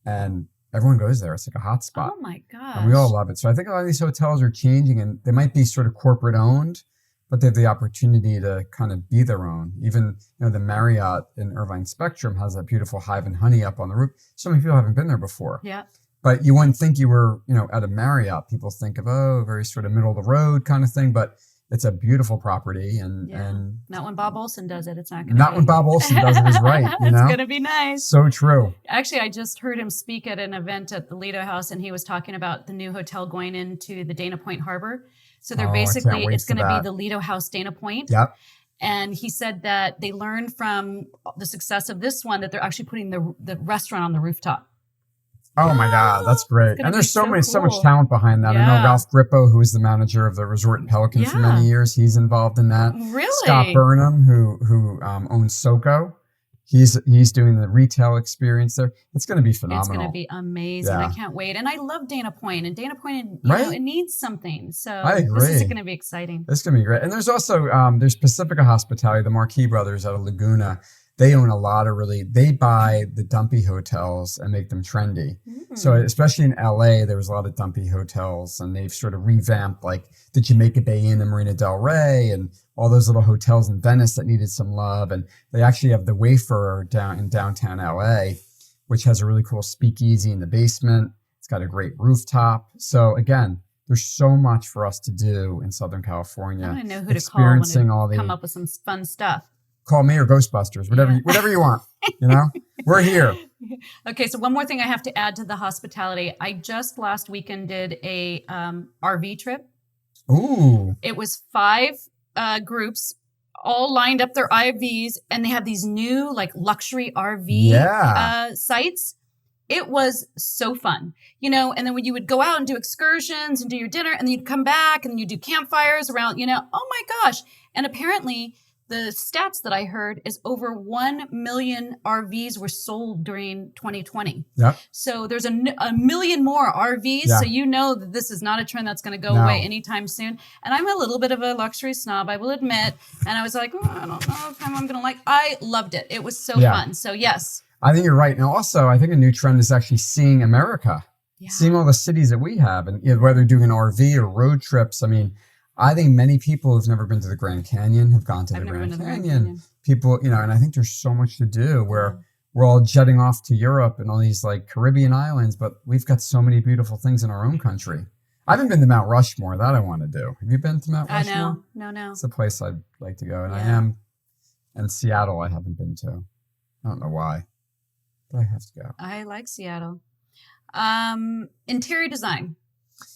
and everyone goes there. It's like a hot spot. Oh, my gosh. And we all love it. So I think a lot of these hotels are changing, and they might be sort of corporate-owned, but they have the opportunity to kind of be their own. Even, the Marriott in Irvine Spectrum has that beautiful hive and honey up on the roof. So many people haven't been there before. Yeah. But you wouldn't think you were, at a Marriott. People think of, very sort of middle of the road kind of thing. But it's a beautiful property. And not when Bob Olson does it. It's not going to Not when Bob Olson does it is right. It's going to be nice. So true. Actually, I just heard him speak at an event at the Lido House, and he was talking about the new hotel going into the Dana Point Harbor. So they're basically, it's going to be the Lido House Dana Point. Yep. And he said that they learned from the success of this one that they're actually putting the restaurant on the rooftop. Oh my God, that's great. And there's so much talent behind that. Yeah. I know Ralph Grippo, who is the manager of the resort in Pelican for many years. He's involved in that. Really? Scott Burnham, who owns SoCo. He's doing the retail experience there. It's going to be phenomenal. It's going to be amazing. Yeah. I can't wait. And I love Dana Point. And Dana Point, it needs something. So I agree. This is going to be exciting. It's going to be great. And there's also, there's Pacifica Hospitality, the Marquis brothers out of Laguna. they own a lot of they buy the dumpy hotels and make them trendy. So especially in LA, there was a lot of dumpy hotels, and they've sort of revamped like the Jamaica Bay Inn and Marina Del Rey and all those little hotels in Venice that needed some love. And they actually have the Wayfarer down in downtown LA, which has a really cool speakeasy in the basement. It's got a great rooftop. So again, there's so much for us to do in Southern California. I know who to call when to come up with some fun stuff. Call me or Ghostbusters, whatever you want. You know, we're here. Okay, so one more thing I have to add to the hospitality. I just last weekend did a RV trip. Ooh. It was 5 groups all lined up their RVs, and they have these new like luxury RV sites. It was so fun, you know, and then when you would go out and do excursions and do your dinner, and then you'd come back and you do campfires around, you know, oh my gosh. And apparently the stats that I heard is over 1 million RVs were sold during 2020. Yep. So there's a million more RVs. Yeah. So you know that this is not a trend that's going to go away anytime soon. And I'm a little bit of a luxury snob, I will admit. And I was like, I don't know if I'm going to like, I loved it. It was so fun. So yes. I think you're right. And also, I think a new trend is actually seeing America, seeing all the cities that we have, and whether doing an RV or road trips. I mean, I think many people who've never been to the Grand Canyon have gone to the Grand Canyon. People, you know, and I think there's so much to do where we're all jetting off to Europe and all these like Caribbean islands, but we've got so many beautiful things in our own country. I haven't been to Mount Rushmore. That I want to do. Have you been to Mount Rushmore? No. It's a place I'd like to go. And I am. And Seattle I haven't been to. I don't know why. I have to go. I like Seattle. Interior design.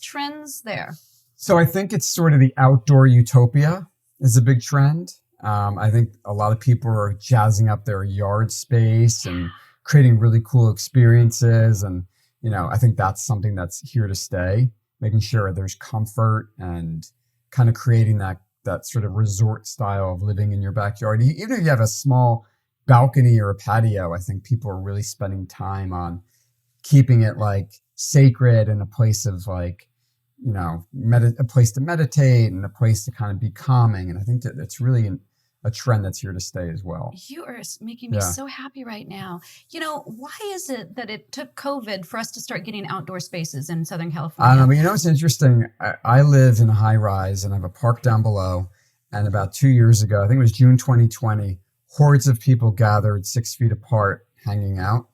Trends there. So I think it's sort of the outdoor utopia is a big trend. I think a lot of people are jazzing up their yard space and creating really cool experiences. And, you know, I think that's something that's here to stay, making sure there's comfort and kind of creating that sort of resort style of living in your backyard. Even if you have a small balcony or a patio, I think people are really spending time on keeping it like sacred and a place of like, you know, a place to meditate and a place to kind of be calming. And I think that it's really a trend that's here to stay as well. You are making me so happy right now. You know, why is it that it took COVID for us to start getting outdoor spaces in Southern California? I don't know, but you know, it's interesting. I live in a high rise and I have a park down below. And about 2 years ago, I think it was June 2020, hordes of people gathered 6 feet apart hanging out.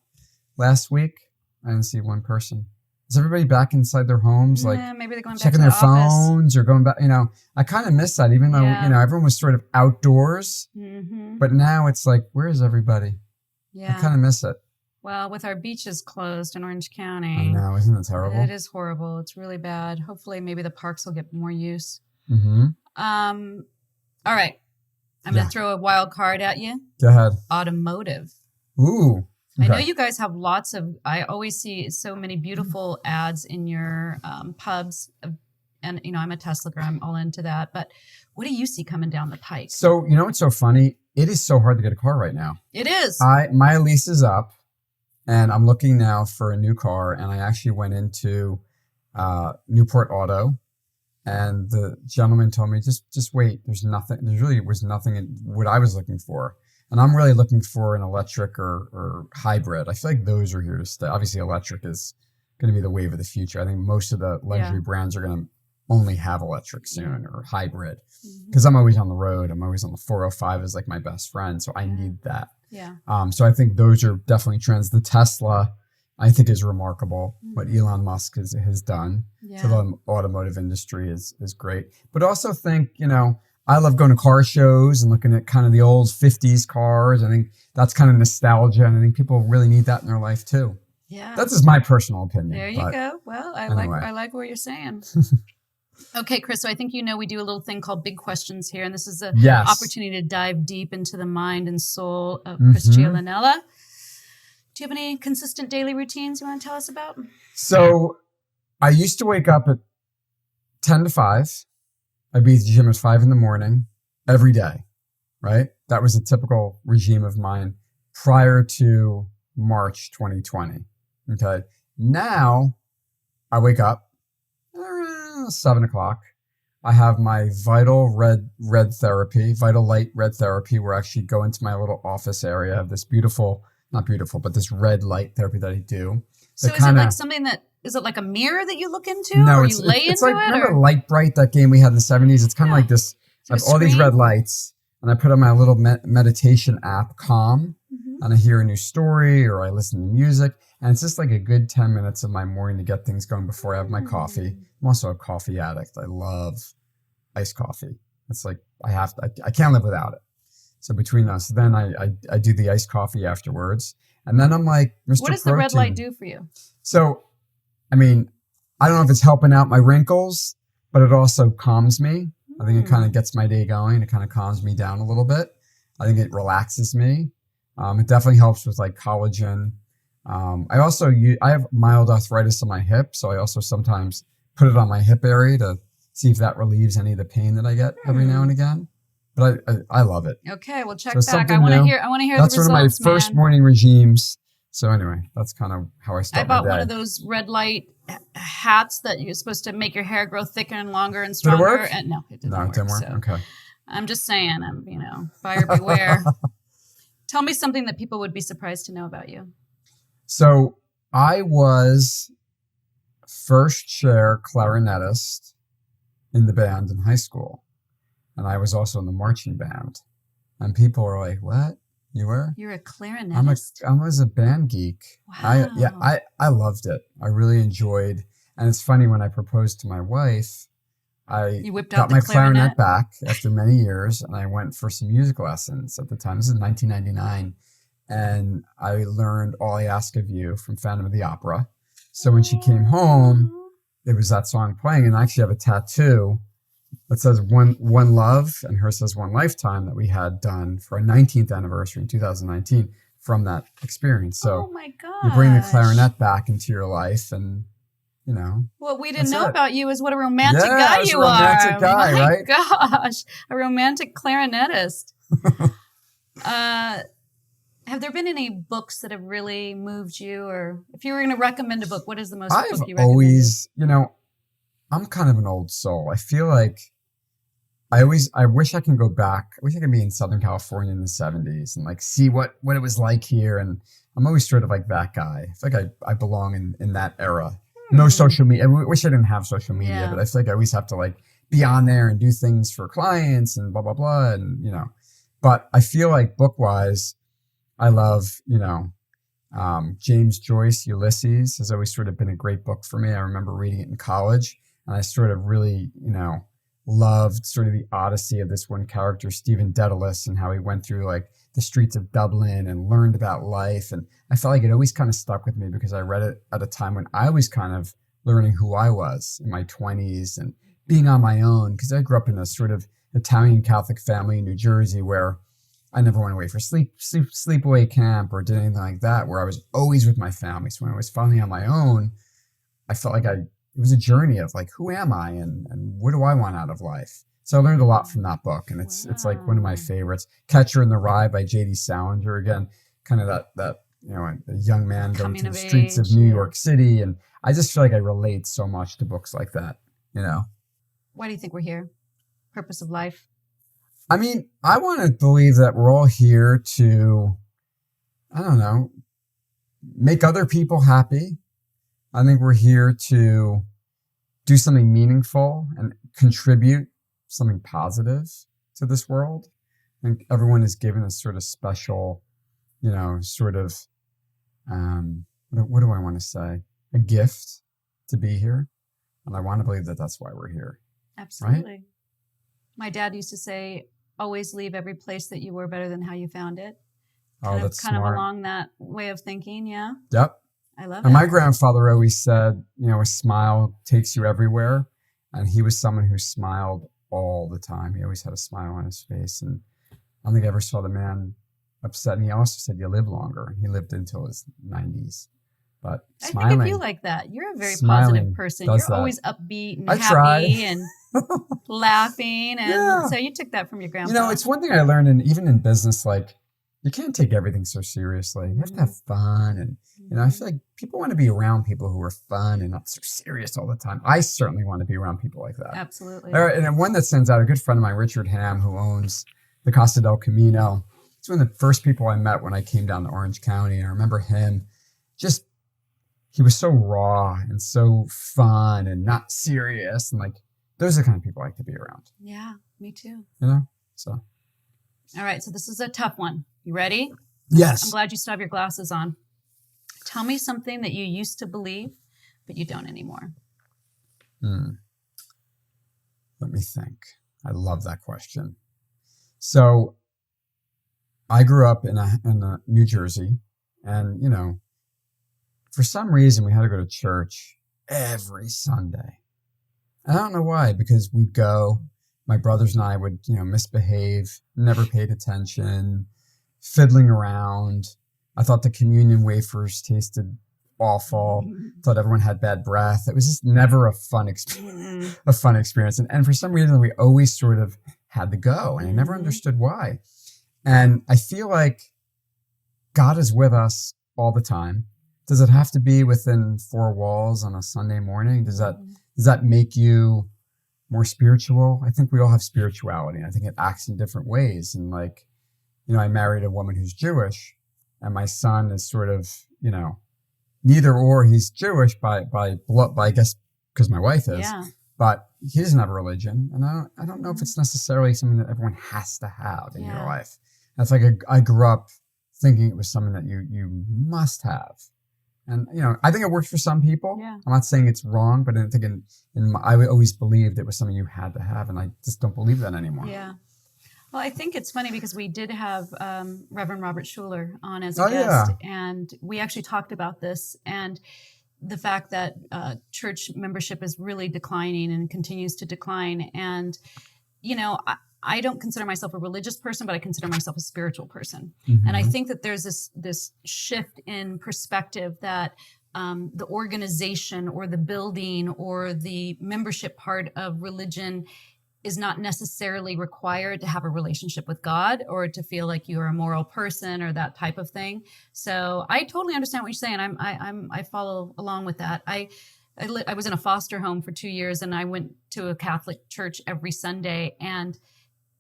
Last week, I didn't see one person. Is everybody back inside their homes, like maybe they're going checking back their phones or going back? You know, I kind of miss that, even though, you know, everyone was sort of outdoors. But now it's like, where is everybody? I kind of miss it. Well, with our beaches closed in Orange County. I know, isn't that terrible? It is horrible. It's really bad. Hopefully, maybe the parks will get more use. All right. I'm going to throw a wild card at you. Go ahead. Automotive. Ooh. Okay. I know you guys have I always see so many beautiful ads in your pubs. And, you know, I'm a Tesla girl. I'm all into that. But what do you see coming down the pike? So, you know what's so funny? It is so hard to get a car right now. It is. My lease is up and I'm looking now for a new car. And I actually went into Newport Auto. And the gentleman told me, just wait. There really was nothing in what I was looking for. And I'm really looking for an electric or hybrid. I feel like those are here to stay. Obviously, electric is going to be the wave of the future. I think most of the luxury brands are going to only have electric soon or hybrid. Because I'm always on the road. I'm always on the 405 is like my best friend. So I need that. Yeah. So I think those are definitely trends. The Tesla, I think, is remarkable. What Elon Musk has done to the automotive industry is great. But also think, you know, I love going to car shows and looking at kind of the old 50s cars. I think that's kind of nostalgia. And I think people really need that in their life too. Yeah. That's just my personal opinion. There you go. Well, I like what you're saying. Okay, Chris, so I think you know we do a little thing called Big Questions here. And this is an opportunity to dive deep into the mind and soul of Chris Gialanella. Do you have any consistent daily routines you want to tell us about? So I used to wake up at 10 to 5. I'd be at the gym at 5 in the morning every day, right? That was a typical regime of mine prior to March 2020. Okay. Now I wake up 7 o'clock. I have my vital light red therapy, where I actually go into my little office area. I have this beautiful, not beautiful, but this red light therapy that I do. So That is it kinda, like something that, is it like a mirror that you look into, no, or you lay it's into like, it, remember or? Light Bright, that game we had in the 70s? It's kind of Yeah. like this. Is I it have a all these screen? red lights, and I put on my little meditation app, Calm, Mhm. and I hear a new story or I listen to music. And it's just like a good 10 minutes of my morning to get things going before I have my coffee. I'm also a coffee addict. I love iced coffee. It's like I can't live without it. So between us, then I do the iced coffee afterwards. And then I'm like, What Mr. does the red light Protein. do for you? So, I mean, I don't know if it's helping out my wrinkles, but it also calms me. I think it kind of gets my day going. It kind of calms me down a little bit. I think it relaxes me. It definitely helps with like collagen. I have mild arthritis in my hip, so I also sometimes put it on my hip area to see if that relieves any of the pain that I get every now and again. But I love it. Okay, well, check So back. I something want to new. hear. I want to hear That's the one of my results, first man. morning regimes. So anyway, that's kind of how I I start my bought one day. of those red light hats that you're supposed to make your hair grow thicker and longer and Did it stronger. work? And no, it didn't No, it work. didn't work. So Okay. I'm just saying, buyer beware. Tell me something that people would be surprised to know about you. So I was first chair clarinetist in the band in high school. And I was also in the marching band. And people were like, what? You were? You're a clarinetist? I was a band geek. Wow. I loved it. I really enjoyed. And it's funny, when I proposed to my wife, I You whipped got out the my clarinet? clarinet back after many years, and I went for some music lessons at the time. This is 1999. And I learned All I Ask of You from Phantom of the Opera. So when she came home, it was that song playing. And I actually have a tattoo that says one love, and hers says one lifetime, that we had done for our 19th anniversary in 2019 from that experience. So oh my gosh. you bring the clarinet back into your life, and What we didn't that's know it. about you is what a romantic Yeah, guy I was a you romantic are. guy, My right? gosh, a romantic clarinetist. Have there been any books that have really moved you, or if you were going to recommend a book, what is the most book you recommend? Always, I'm kind of an old soul. I feel like I wish I can go back. I wish I could be in Southern California in the 70s and like see what it was like here. And I'm always sort of like that guy. I feel like I belong in that era. No social media. I wish I didn't have social media, but I feel like I always have to like be on there and do things for clients and blah, blah, blah. And, but I feel like book wise, I love, James Joyce, Ulysses has always sort of been a great book for me. I remember reading it in college, and I sort of really, loved sort of the odyssey of this one character, Stephen Dedalus, and how he went through like the streets of Dublin and learned about life. And I felt like it always kind of stuck with me because I read it at a time when I was kind of learning who I was in my 20s and being on my own, because I grew up in a sort of Italian Catholic family in New Jersey where I never went away for sleepaway camp or did anything like that, where I was always with my family. So when I was finally on my own, I felt like it was a journey of like, who am I and what do I want out of life? So I learned a lot from that book, and it's like one of my favorites. Catcher in the Rye by J.D. Salinger, again, kind of that a young man going to the streets of New York City, and I just feel like I relate so much to books like that. Why do you think we're here? Purpose of life? I mean, I want to believe that we're all here to, I don't know, make other people happy. I think we're here to do something meaningful and contribute something positive to this world. I think everyone is given a sort of special, sort of, what do I want to say? A gift to be here. And I want to believe that that's why we're here. Absolutely. Right? My dad used to say, always leave every place that you were better than how you found it. That's kind smart. of along that way of thinking, yeah. Yep. I love it. And my grandfather always said, a smile takes you everywhere. And he was someone who smiled all the time. He always had a smile on his face. And I don't think I ever saw the man upset. And he also said, you live longer. And he lived until his 90s. But smiling, I think of you like that. You're a very positive person. You're always upbeat and happy and laughing. And so you took that from your grandpa. It's one thing I learned, and even in business, like, you can't take everything so seriously. You have to have fun, and You know, I feel like people want to be around people who are fun and not so serious all the time. I certainly want to be around people like that. Absolutely. All right, and one that stands out, a good friend of mine, Richard Ham, who owns the Casa del Camino. He's one of the first people I met when I came down to Orange County. And I remember him just, he was so raw and so fun and not serious. And like, those are the kind of people I like to be around. Yeah, me too. You know, so. All right, so this is a tough one. You ready? Yes. I'm glad you still have your glasses on. Tell me something that you used to believe, but you don't anymore. Let me think. I love that question. So I grew up in New Jersey, and, you know, for some reason we had to go to church every Sunday. I don't know why, because we'd go, my brothers and I would, you know, misbehave, never paid attention, fiddling around. I thought the communion wafers tasted awful. Thought everyone had bad breath. It was just never a fun experience. And for some reason, we always sort of had to go, and I never understood why. And I feel like God is with us all the time. Does it have to be within four walls on a Sunday morning? Does that make you more spiritual? I think we all have spirituality. I think it acts in different ways. And like, you know, I married a woman who's Jewish, and my son is sort of, you know, neither or. He's Jewish by blood, I guess, because my wife is. Yeah. But he doesn't have a religion, and I don't know if it's necessarily something that everyone has to have in your life. That's like I grew up thinking it was something that you must have, and you know, I think it works for some people. Yeah. I'm not saying it's wrong, but I think I always believed it was something you had to have, and I just don't believe that anymore. Yeah. Well, I think it's funny because we did have Reverend Robert Schuller on as a guest, and we actually talked about this and the fact that church membership is really declining and continues to decline. And, you know, I don't consider myself a religious person, but I consider myself a spiritual person. Mm-hmm. And I think that there's this shift in perspective that the organization or the building or the membership part of religion is not necessarily required to have a relationship with God or to feel like you're a moral person or that type of thing. So I totally understand what you're saying. I follow along with that. I was in a foster home for 2 years, and I went to a Catholic church every Sunday, and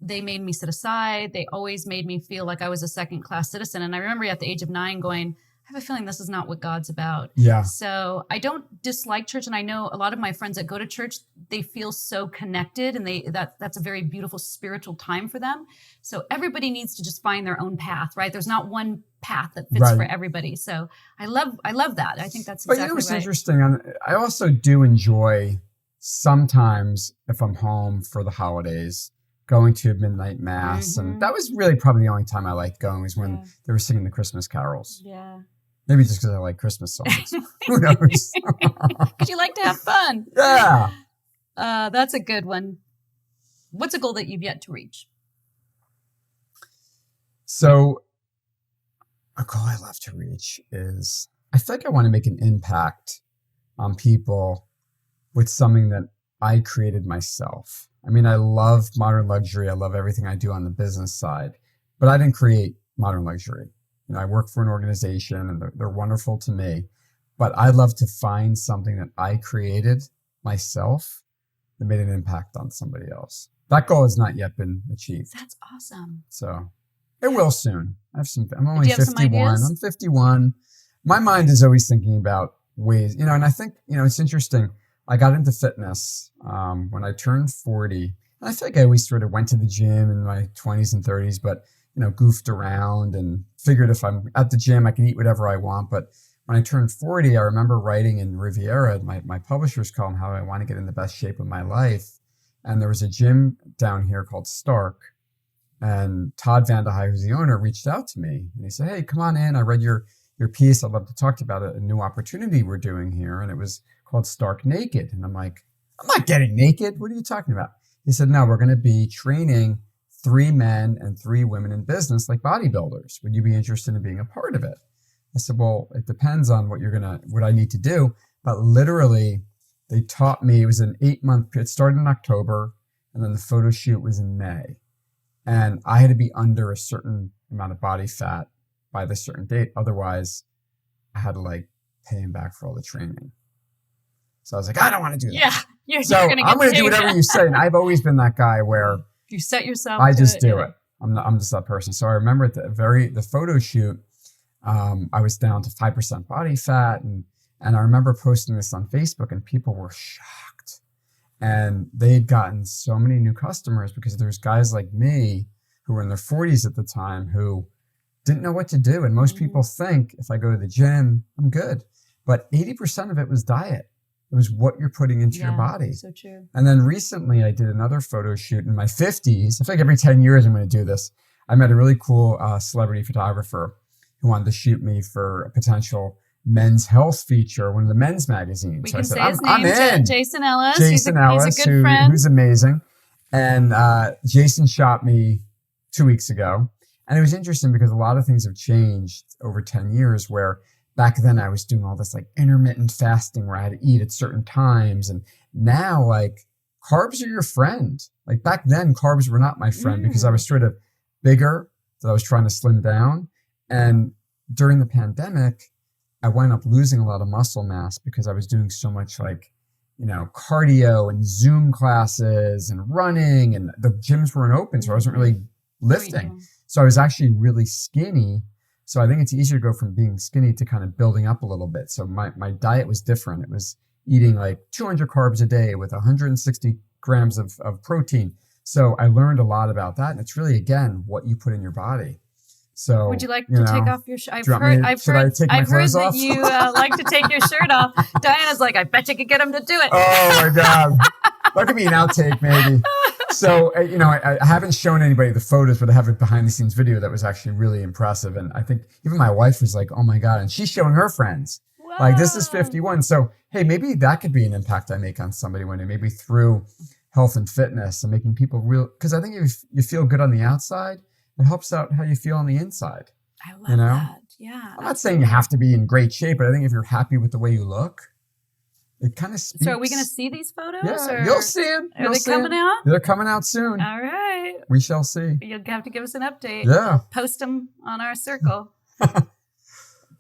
they made me sit aside. They always made me feel like I was a second-class citizen. And I remember at the age of 9 going, I have a feeling this is not what God's about. Yeah. So I don't dislike church. And I know a lot of my friends that go to church, they feel so connected, and that's a very beautiful spiritual time for them. So everybody needs to just find their own path, right? There's not one path that fits for everybody. So I love that. I think that's exactly right. But you know what's interesting? I also do enjoy sometimes, if I'm home for the holidays, going to midnight mass. Mm-hmm. And that was really probably the only time I liked going, was when they were singing the Christmas carols. Yeah. Maybe just because I like Christmas songs. Who knows? Because you like to have fun. Yeah. That's a good one. What's a goal that you've yet to reach? So a goal I love to reach is, I feel like I want to make an impact on people with something that I created myself. I mean, I love modern luxury. I love everything I do on the business side, but I didn't create modern luxury. You know, I work for an organization, and they're wonderful to me, but I love to find something that I created myself that made an impact on somebody else. That goal has not yet been achieved. That's awesome. So it will soon. I'm only Do you have 51. I'm 51. My mind is always thinking about ways, you know, and I think, you know, it's interesting. I got into fitness when I turned 40. And I feel like I always sort of went to the gym in my 20s and 30s, but, you know, goofed around and figured if I'm at the gym, I can eat whatever I want. But when I turned 40, I remember writing in Riviera, my publisher's column, how I want to get in the best shape of my life. And there was a gym down here called Stark. And Todd Vandehei, who's the owner, reached out to me. And he said, hey, come on in. I read your piece. I'd love to talk to you about a new opportunity we're doing here. And it was called Stark Naked. And I'm like, I'm not getting naked. What are you talking about? He said, no, we're going to be training 3 men and 3 women in business like bodybuilders. Would you be interested in being a part of it? I said, well, it depends on what I need to do. But literally, they taught me, it was an 8-month period. It started in October, and then the photo shoot was in May. And I had to be under a certain amount of body fat by this certain date. Otherwise, I had to like pay him back for all the training. So I was like, I don't want to do that. Yeah, So I'm going to do whatever you say. And I've always been that guy where you set yourself. I just do it. I'm just that person. So I remember at the photo shoot, I was down to 5% body fat, and I remember posting this on Facebook, and people were shocked. And they had gotten so many new customers because there's guys like me who were in their 40s at the time who didn't know what to do. And most people think if I go to the gym, I'm good. But 80% of it was diet. It was what you're putting into your body. So true. And then recently I did another photo shoot in my 50s. I feel like every 10 years I'm going to do this. I met a really cool celebrity photographer who wanted to shoot me for a potential men's health feature, one of the men's magazines. We can say his name, I'm in. Jason Ellis. Jason Ellis, he's a good friend. Who's amazing. And Jason shot me 2 weeks ago. And it was interesting because a lot of things have changed over 10 years where back then I was doing all this like intermittent fasting where I had to eat at certain times. And now like carbs are your friend. Like back then carbs were not my friend because I was sort of bigger, that I was trying to slim down. And during the pandemic, I wound up losing a lot of muscle mass because I was doing so much like, cardio and Zoom classes and running, and the gyms weren't open. So I wasn't really lifting. So I was actually really skinny. So I think it's easier to go from being skinny to kind of building up a little bit. So my diet was different. It was eating like 200 carbs a day with 160 grams of protein. So I learned a lot about that. And it's really, again, what you put in your body. So would you like to take off your shirt? I've heard that you like to take your shirt off. Diana's like, I bet you could get him to do it. Oh my God. That could be an outtake maybe. So, I haven't shown anybody the photos, but I have a behind the scenes video that was actually really impressive. And I think even my wife was like, oh my God. And she's showing her friends. Whoa. Like, this is 51. So, hey, maybe that could be an impact I make on somebody one day, maybe through health and fitness and making people because I think if you feel good on the outside, it helps out how you feel on the inside. I love that. Yeah. I'm not saying you have to be in great shape, but I think if you're happy with the way you look, it kind of speaks. So are we going to see these photos? Yeah, you'll see them. Are they coming out? They're coming out soon. All right. We shall see. You'll have to give us an update. Yeah. Post them on our circle.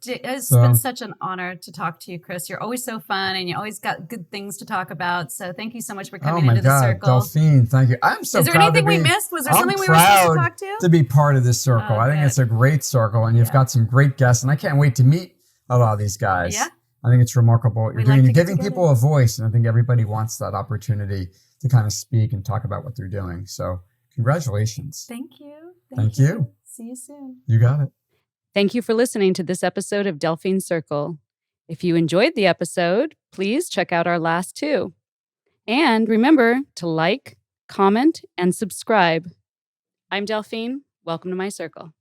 It's been such an honor to talk to you, Chris. You're always so fun, and you always got good things to talk about. So thank you so much for coming into the circle. Delphine, thank you. I'm so proud. Is there anything we missed? Was there something we were supposed to talk to? To be part of this circle. I think it's a great circle, and you've got some great guests, and I can't wait to meet a lot of these guys. Yeah. I think it's remarkable what you're doing. You're giving people a voice, and I think everybody wants that opportunity to kind of speak and talk about what they're doing. So congratulations. Thank you. Thank you. See you soon. You got it. Thank you for listening to this episode of Delphine Circle. If you enjoyed the episode, please check out our last two. And remember to like, comment, and subscribe. I'm Delphine. Welcome to my circle.